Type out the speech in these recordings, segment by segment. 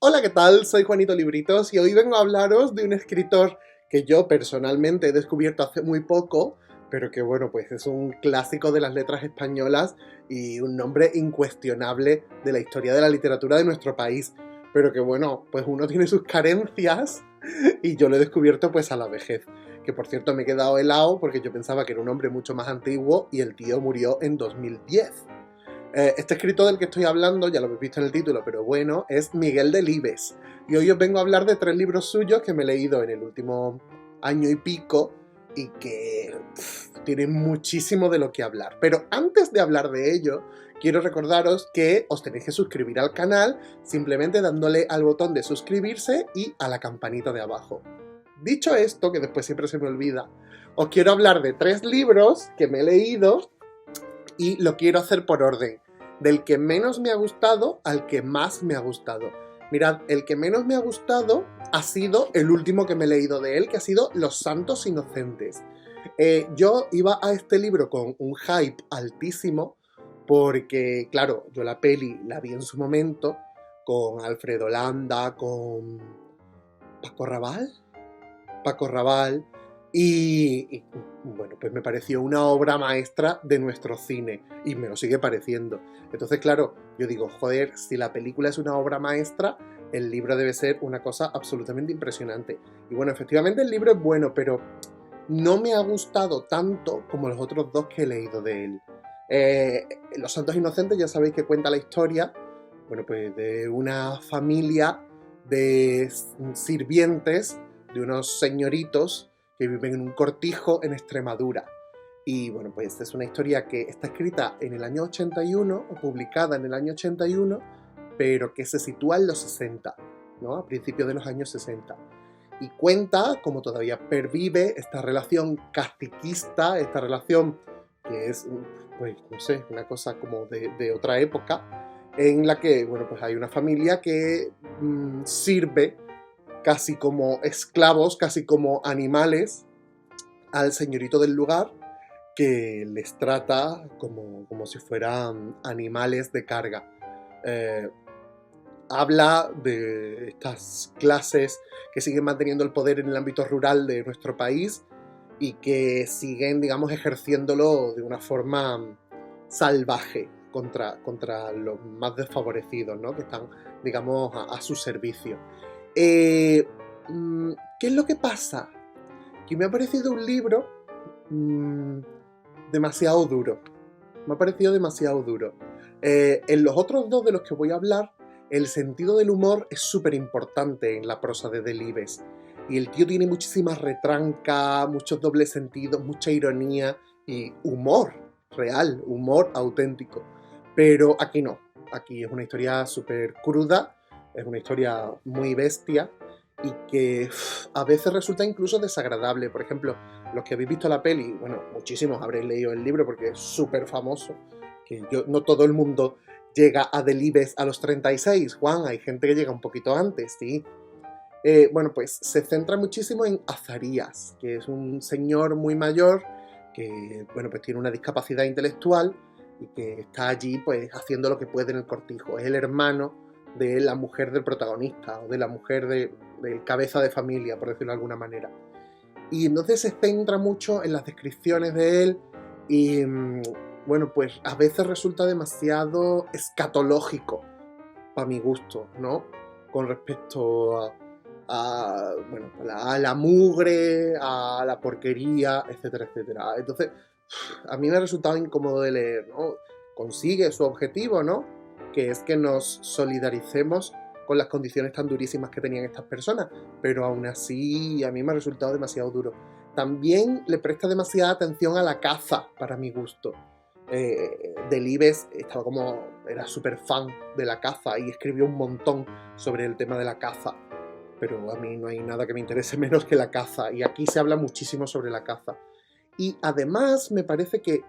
Hola, ¿qué tal? Soy Juanito Libritos y hoy vengo a hablaros de un escritor que yo personalmente he descubierto hace muy poco, pero que bueno, pues es un clásico de las letras españolas y un nombre incuestionable de la historia de la literatura de nuestro país. Pero que bueno, pues uno tiene sus carencias y yo lo he descubierto pues a la vejez. Que por cierto me he quedado helado porque yo pensaba que era un hombre mucho más antiguo y el tío murió en 2010. Este escritor del que estoy hablando, ya lo habéis visto en el título, pero bueno, es Miguel Delibes. Y hoy os vengo a hablar de 3 libros suyos que me he leído en el último año y pico y que tienen muchísimo de lo que hablar. Pero antes de hablar de ello, quiero recordaros que os tenéis que suscribir al canal simplemente dándole al botón de suscribirse y a la campanita de abajo. Dicho esto, que después siempre se me olvida, os quiero hablar de 3 libros que me he leído y lo quiero hacer por orden, del que menos me ha gustado al que más me ha gustado. Mirad, el que menos me ha gustado ha sido el último que me he leído de él, que ha sido Los Santos Inocentes. Yo iba a este libro con un hype altísimo, porque, claro, yo la peli la vi en su momento, con Alfredo Landa, con Paco Rabanne, y bueno, pues me pareció una obra maestra de nuestro cine y me lo sigue pareciendo. Entonces, claro, yo digo, joder, si la película es una obra maestra, el libro debe ser una cosa absolutamente impresionante. Y bueno, efectivamente el libro es bueno, pero no me ha gustado tanto como los otros 2 que he leído de él. Los Santos Inocentes ya sabéis que cuenta la historia, bueno, pues de una familia de sirvientes, de unos señoritos que viven en un cortijo en Extremadura. Y bueno, pues es una historia que está escrita en el año 81, o publicada en el año 81, pero que se sitúa en los 60, ¿no? A principios de los años 60. Y cuenta cómo todavía pervive esta relación caciquista, esta relación que es, pues, no sé, una cosa como de otra época, en la que, bueno, pues hay una familia que sirve casi como esclavos, casi como animales, al señorito del lugar, que les trata como si fueran animales de carga. Eh, Habla de estas clases que siguen manteniendo el poder en el ámbito rural de nuestro país y que siguen, digamos, ejerciéndolo de una forma salvaje contra los más desfavorecidos, ¿no? Que están, digamos, a su servicio. Eh, ¿Qué es lo que pasa? Que me ha parecido un libro mmm, demasiado duro. Me ha parecido demasiado duro. En los otros 2 de los que voy a hablar, el sentido del humor es súper importante en la prosa de Delibes. Y el tío tiene muchísima retranca, muchos dobles sentidos, mucha ironía y humor real, humor auténtico. Pero aquí no. Aquí es una historia súper cruda, es una historia muy bestia y que a veces resulta incluso desagradable. Por ejemplo, los que habéis visto la peli, bueno, muchísimos habréis leído el libro porque es súper famoso, que no todo el mundo llega a Delibes a los 36, Juan, hay gente que llega un poquito antes, ¿sí? Bueno, pues se centra muchísimo en Azarías, que es un señor muy mayor que, bueno, pues tiene una discapacidad intelectual y que está allí, pues, haciendo lo que puede en el cortijo. Es el hermano de la mujer del protagonista, o de la mujer del cabeza de familia, por decirlo de alguna manera. Y entonces se centra mucho en las descripciones de él y, bueno, pues a veces resulta demasiado escatológico, para mi gusto, ¿no? Con respecto bueno, a la mugre, a la porquería, etcétera, etcétera. Entonces, a mí me ha resultado incómodo de leer, ¿no? Consigue su objetivo, ¿no? Que es que nos solidaricemos con las condiciones tan durísimas que tenían estas personas, pero aún así a mí me ha resultado demasiado duro. También le presta demasiada atención a la caza, para mi gusto. Delibes era súper fan de la caza y escribió un montón sobre el tema de la caza, pero a mí no hay nada que me interese menos que la caza, y aquí se habla muchísimo sobre la caza. Y además me parece que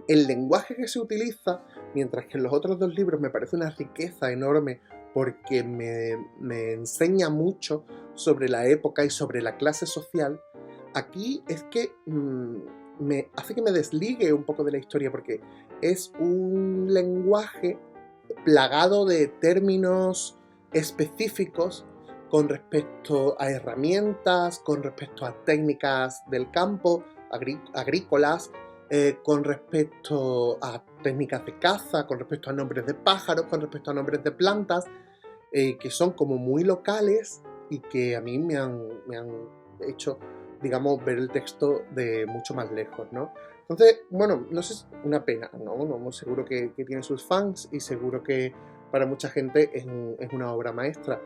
el lenguaje que se utiliza, mientras que en los otros 2 libros me parece una riqueza enorme porque me enseña mucho sobre la época y sobre la clase social, aquí es que me hace que me desligue un poco de la historia porque es un lenguaje plagado de términos específicos con respecto a herramientas, con respecto a técnicas del campo, agrícolas, con respecto a técnicas de caza, con respecto a nombres de pájaros, con respecto a nombres de plantas, que son como muy locales y que a mí me han hecho, digamos, ver el texto de mucho más lejos, ¿no? Entonces, bueno, no sé, es una pena, ¿no? Seguro que tiene sus fans y seguro que para mucha gente es una obra maestra.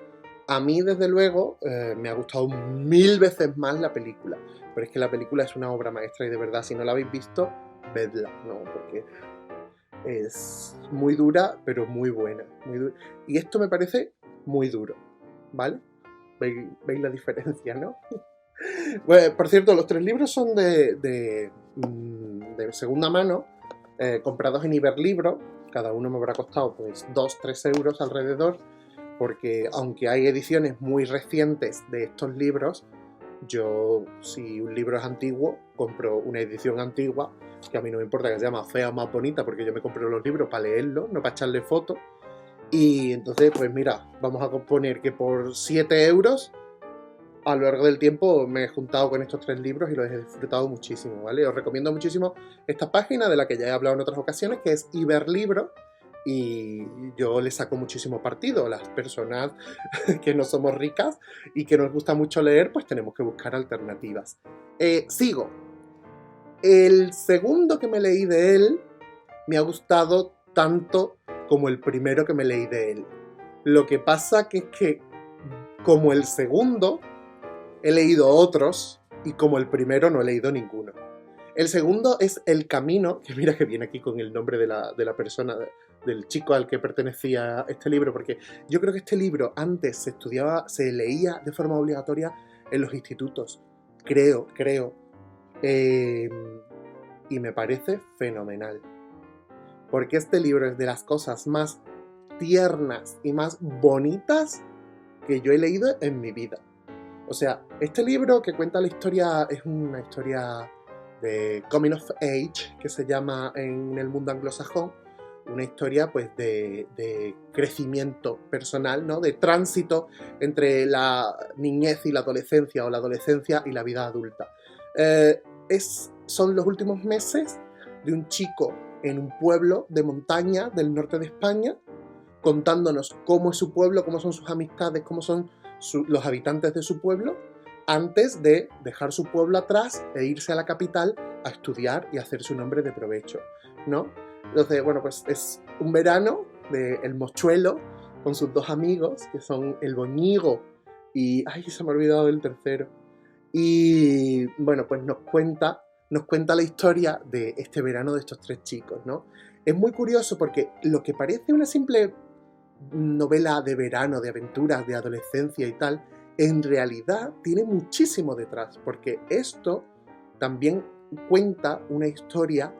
A mí, desde luego, me ha gustado 1000 veces más la película, pero es que la película es una obra maestra y de verdad, si no la habéis visto, vedla, ¿no? Porque es muy dura, pero muy buena. Muy dura. Y esto me parece muy duro, ¿vale? ¿Veis la diferencia, no? Bueno, por cierto, los 3 libros son de segunda mano, comprados en Iberlibro. Cada uno me habrá costado pues 2-3 euros alrededor, porque aunque hay ediciones muy recientes de estos libros, yo, si un libro es antiguo, compro una edición antigua, que a mí no me importa que sea más fea o más bonita, porque yo me compro los libros para leerlos, no para echarle fotos. Y entonces, pues mira, vamos a poner que por 7 euros, a lo largo del tiempo me he juntado con estos 3 libros y los he disfrutado muchísimo, ¿vale? Os recomiendo muchísimo esta página de la que ya he hablado en otras ocasiones, que es Iberlibro, y yo le saco muchísimo partido. Las personas que no somos ricas y que nos gusta mucho leer, pues tenemos que buscar alternativas. Sigo. El segundo que me leí de él me ha gustado tanto como el primero que me leí de él. Lo que pasa que es que, como el segundo, he leído otros y como el primero no he leído ninguno. El segundo es El Camino, que mira que viene aquí con el nombre de la persona, del chico al que pertenecía este libro, porque yo creo que este libro antes se leía de forma obligatoria en los institutos, creo, y me parece fenomenal, porque este libro es de las cosas más tiernas y más bonitas que yo he leído en mi vida. O sea, este libro que cuenta la historia es una historia de coming of age, que se llama en el mundo anglosajón, una historia pues de crecimiento personal, ¿no? De tránsito entre la niñez y la adolescencia, o la adolescencia y la vida adulta. Son los últimos meses de un chico en un pueblo de montaña del norte de España, contándonos cómo es su pueblo, cómo son sus amistades, cómo son los habitantes de su pueblo, antes de dejar su pueblo atrás e irse a la capital a estudiar y a hacer su nombre de provecho, ¿no? Entonces, bueno, pues es un verano de El Mochuelo con sus 2 amigos, que son el Boñigo y... ¡ay, se me ha olvidado del tercero! Y, bueno, pues nos cuenta la historia de este verano de estos 3 chicos, ¿no? Es muy curioso porque lo que parece una simple novela de verano, de aventuras, de adolescencia y tal, en realidad tiene muchísimo detrás, porque esto también cuenta una historia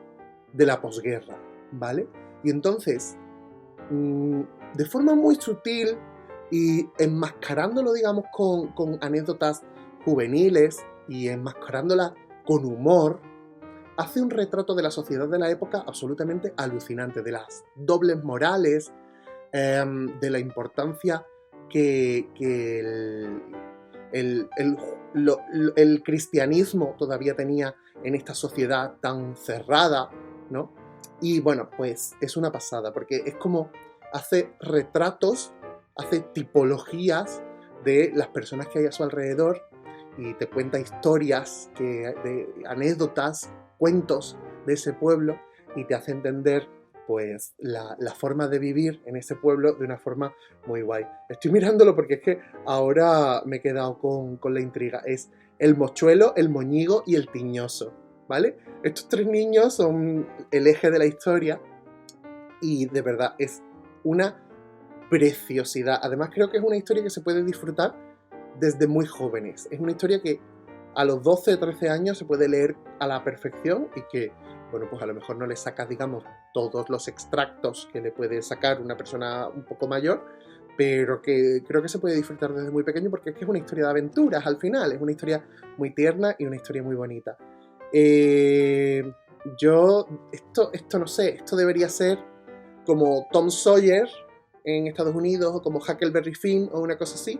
de la posguerra, ¿vale? Y entonces, de forma muy sutil y enmascarándolo, digamos, con anécdotas juveniles y enmascarándola con humor, hace un retrato de la sociedad de la época absolutamente alucinante, de las dobles morales, de la importancia que el cristianismo todavía tenía en esta sociedad tan cerrada, ¿no? Y bueno, pues es una pasada, porque es como hace retratos, hace tipologías de las personas que hay a su alrededor y te cuenta historias, anécdotas, cuentos de ese pueblo, y te hace entender pues la forma de vivir en ese pueblo de una forma muy guay. Estoy mirándolo porque es que ahora me he quedado con la intriga. Es el Mochuelo, el Moñigo y el Tiñoso, ¿vale? Estos 3 niños son el eje de la historia y de verdad es una preciosidad. Además, creo que es una historia que se puede disfrutar desde muy jóvenes. Es una historia que a los 12 o 13 años se puede leer a la perfección y que, bueno, pues a lo mejor no le sacas, digamos, todos los extractos que le puede sacar una persona un poco mayor, pero que creo que se puede disfrutar desde muy pequeño, porque es que es una historia de aventuras al final, es una historia muy tierna y una historia muy bonita. Esto no sé, esto debería ser como Tom Sawyer, en Estados Unidos, o como Huckleberry Finn o una cosa así,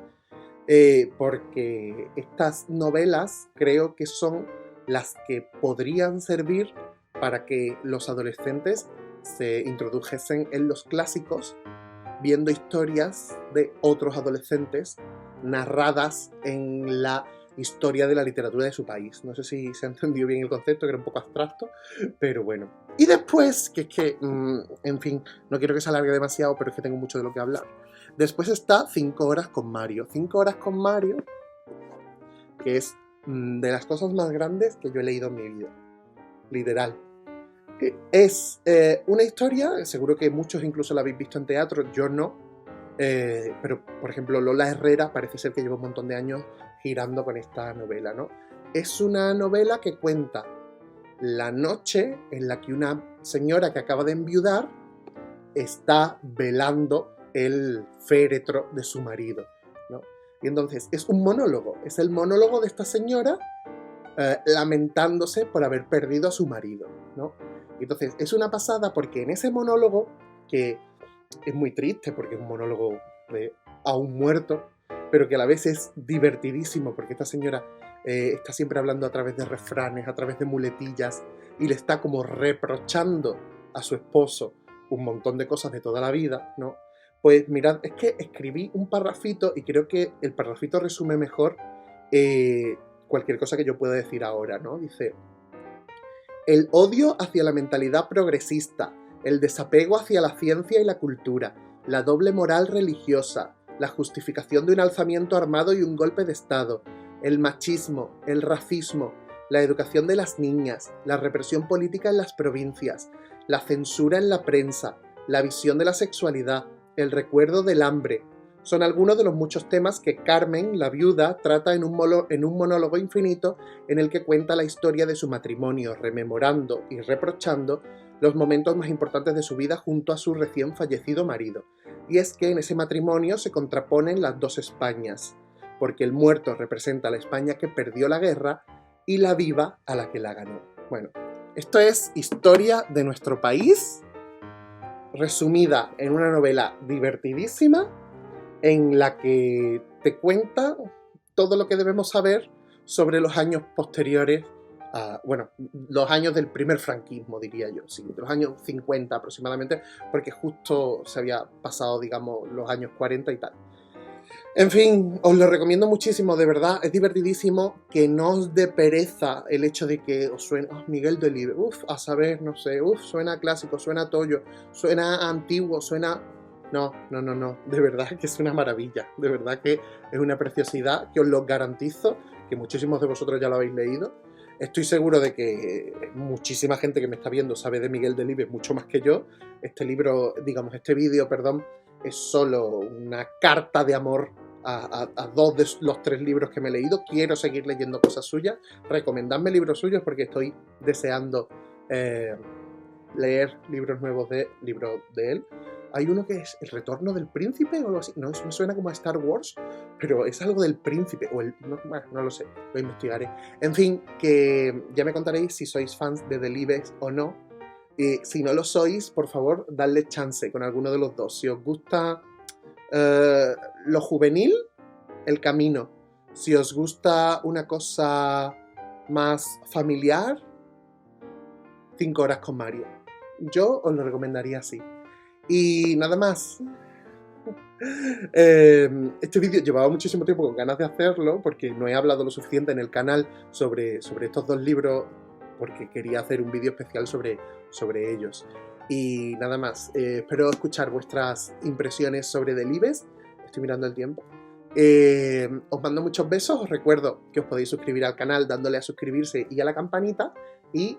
porque estas novelas creo que son las que podrían servir para que los adolescentes se introdujesen en los clásicos viendo historias de otros adolescentes narradas en la historia de la literatura de su país. No sé si se ha entendido bien el concepto, que era un poco abstracto, pero bueno. Y después, que es que, en fin, no quiero que se alargue demasiado, pero es que tengo mucho de lo que hablar. Después está 5 horas con Mario. 5 horas con Mario, que es de las cosas más grandes que yo he leído en mi vida. Literal. Es una historia, seguro que muchos incluso la habéis visto en teatro, yo no, pero por ejemplo Lola Herrera parece ser que lleva un montón de años girando con esta novela, ¿no? Es una novela que cuenta la noche en la que una señora que acaba de enviudar está velando el féretro de su marido, ¿no? Y entonces es un monólogo, es el monólogo de esta señora lamentándose por haber perdido a su marido, ¿no? Entonces es una pasada porque en ese monólogo, que es muy triste porque es un monólogo a un muerto, pero que a la vez es divertidísimo porque esta señora está siempre hablando a través de refranes, a través de muletillas, y le está como reprochando a su esposo un montón de cosas de toda la vida, ¿no? Pues mirad, es que escribí un parrafito y creo que el parrafito resume mejor cualquier cosa que yo pueda decir ahora, ¿no? Dice: el odio hacia la mentalidad progresista, el desapego hacia la ciencia y la cultura, la doble moral religiosa, la justificación de un alzamiento armado y un golpe de Estado, el machismo, el racismo, la educación de las niñas, la represión política en las provincias, la censura en la prensa, la visión de la sexualidad, el recuerdo del hambre, son algunos de los muchos temas que Carmen, la viuda, trata en un monólogo infinito en el que cuenta la historia de su matrimonio, rememorando y reprochando los momentos más importantes de su vida junto a su recién fallecido marido. Y es que en ese matrimonio se contraponen las dos Españas, porque el muerto representa a la España que perdió la guerra y la viva a la que la ganó. Bueno, esto es historia de nuestro país, resumida en una novela divertidísima, en la que te cuenta todo lo que debemos saber sobre los años posteriores a, bueno, los años del primer franquismo, diría yo, sí, de los años 50 aproximadamente, porque justo se había pasado, digamos, los años 40 y tal. En fin, os lo recomiendo muchísimo, de verdad, es divertidísimo, que no os dé pereza el hecho de que os suene Miguel Delibes, a saber, no sé, suena clásico, suena tollo, suena antiguo, suena... No, de verdad que es una maravilla, de verdad que es una preciosidad, que os lo garantizo, que muchísimos de vosotros ya lo habéis leído. Estoy seguro de que muchísima gente que me está viendo sabe de Miguel Delibes mucho más que yo. Este vídeo, perdón, es solo una carta de amor a 2 de los 3 libros que me he leído. Quiero seguir leyendo cosas suyas. Recomendadme libros suyos porque estoy deseando leer libros nuevos de él. Hay uno que es El retorno del príncipe o algo así. No, eso me suena como a Star Wars, pero es algo del príncipe. O no lo sé, lo investigaré. En fin, que ya me contaréis si sois fans de Delibes o no. Si no lo sois, por favor, dadle chance con alguno de los dos. Si os gusta lo juvenil, El camino. Si os gusta una cosa más familiar, 5 horas con Mario. Yo os lo recomendaría así. Y nada más. Este vídeo llevaba muchísimo tiempo con ganas de hacerlo porque no he hablado lo suficiente en el canal sobre estos 2 libros, porque quería hacer un vídeo especial sobre ellos. Y nada más, espero escuchar vuestras impresiones sobre Delibes. Estoy mirando el tiempo. Os mando muchos besos. Os recuerdo que os podéis suscribir al canal dándole a suscribirse y a la campanita. Y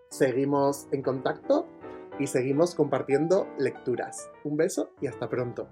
seguimos en contacto y seguimos compartiendo lecturas. Un beso y hasta pronto.